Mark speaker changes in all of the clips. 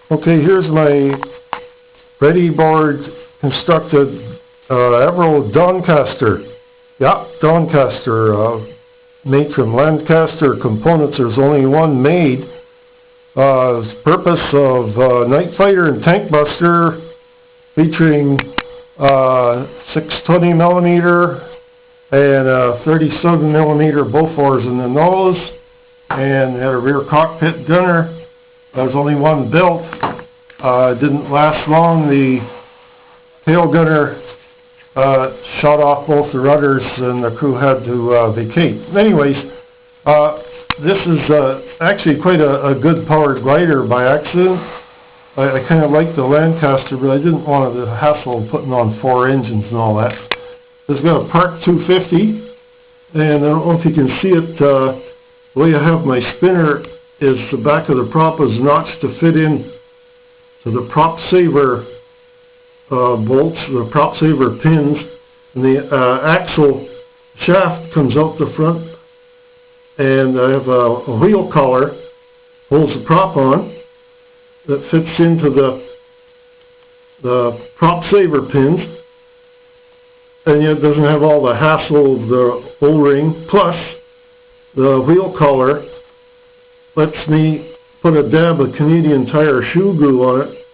Speaker 1: Okay, here's my ready board constructed Avro Doncaster. Yeah, Doncaster, made from Lancaster components. There's only one made. Purpose of night fighter and tank buster, featuring 620 millimeter and 37 millimeter Bofors in the nose, and had a rear cockpit gunner. There's only one built. It didn't last long. The tail gunner shot off both the rudders, and the crew had to vacate. Anyways, this is actually quite a good powered glider by accident. I kind of like the Lancaster, but I didn't want the hassle of putting on 4 engines and all that. It's got a Park 250, and I don't know if you can see it. The way I have my spinner is the back of the prop is notched to fit in to the prop saver bolts, the prop saver pins, and the axle shaft comes out the front, and I have a wheel collar holds the prop on that fits into the prop saver pins, and yet doesn't have all the hassle of the O-ring. Plus, the wheel collar lets me put a dab of Canadian Tire shoe glue on it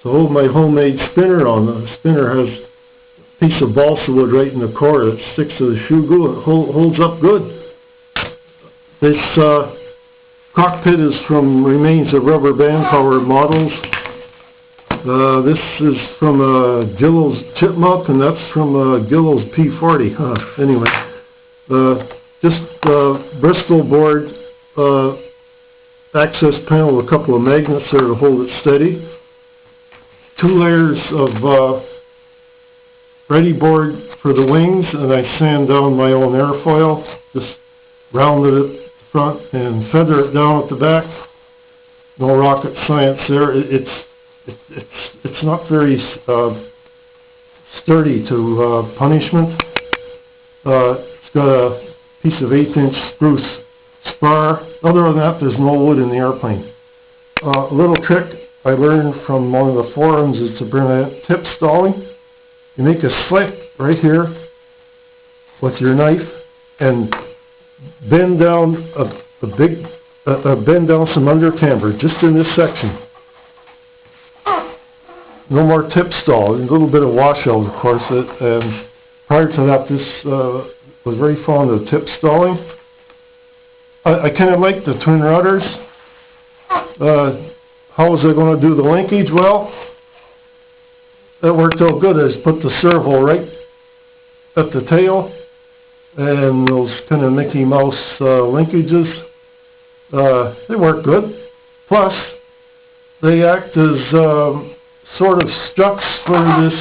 Speaker 1: to hold my homemade spinner on. The spinner has a piece of balsa wood right in the core that sticks to the shoe glue, and it holds up good. This cockpit is from remains of rubber band powered models. This is from Gillo's Chipmunk, and that's from Gillo's P40. Anyway, just Bristol board access panel with a couple of magnets there to hold it steady. 2 layers of ready board for the wings, and I sand down my own airfoil. Just rounded it at the front and feather it down at the back. No rocket science there. It's not very sturdy to punishment. It's got a piece of 1/8-inch spruce spar. Other than that, there's no wood in the airplane. A little trick I learned from one of the forums is to prevent tip stalling. You make a slit right here with your knife and bend down bend down some under camber just in this section. No more tip stall. A little bit of washout, of course. And prior to that, this was very fond of tip stalling. I kind of like the twin rudders. How was I going to do the linkage? Well, that worked out good. I just put the servo right at the tail, and those kind of Mickey Mouse linkages, they work good. Plus, they act as sort of struts for this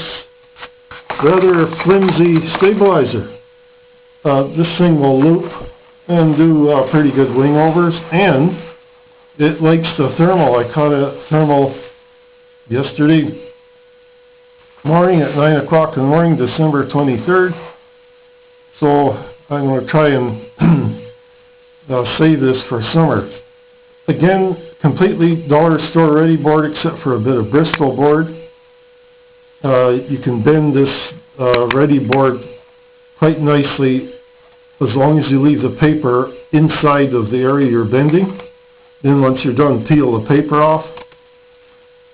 Speaker 1: rather flimsy stabilizer. This thing will loop and do pretty good wing overs, and it likes the thermal. I caught a thermal yesterday morning at 9 o'clock in the morning, December 23rd. So I'm going to try and save this for summer. Again, completely dollar store ready board except for a bit of Bristol board. You can bend this ready board quite nicely as long as you leave the paper inside of the area you're bending. Then once you're done, peel the paper off.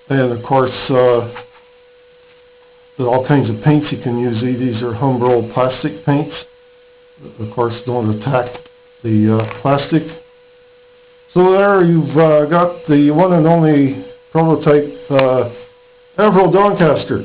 Speaker 1: And of course, there's all kinds of paints you can use. These are Humbrol plastic paints. Of course, don't attack the plastic. So there you've got the one and only prototype Avro Doncaster.